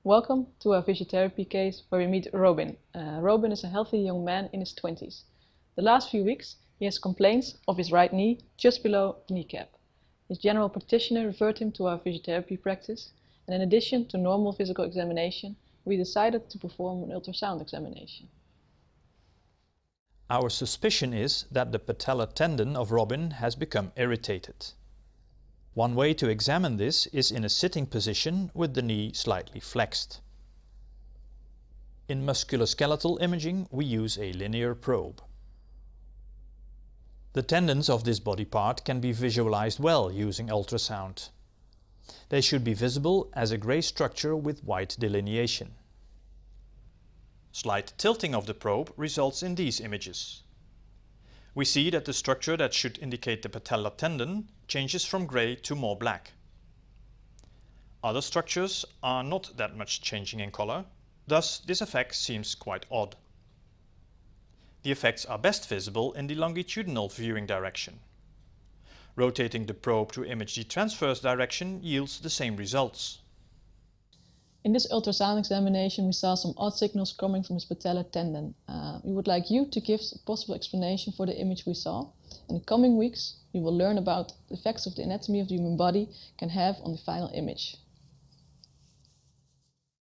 Welcome to our physiotherapy case where we meet Robin. Robin is a healthy young man in his 20s. The last few weeks he has complaints of his right knee just below the kneecap. His general practitioner referred him to our physiotherapy practice, and in addition to normal physical examination, we decided to perform an ultrasound examination. Our suspicion is that the patellar tendon of Robin has become irritated. One way to examine this is in a sitting position with the knee slightly flexed. In musculoskeletal imaging we use a linear probe. The tendons of this body part can be visualized well using ultrasound. They should be visible as a grey structure with white delineation. Slight tilting of the probe results in these images. We see that the structure that should indicate the patellar tendon changes from grey to more black. Other structures are not that much changing in color, thus this effect seems quite odd. The effects are best visible in the longitudinal viewing direction. Rotating the probe to image the transverse direction yields the same results. In this ultrasound examination we saw some odd signals coming from his patellar tendon. We would like you to give a possible explanation for the image we saw. In the coming weeks we will learn about the effects of the anatomy of the human body can have on the final image.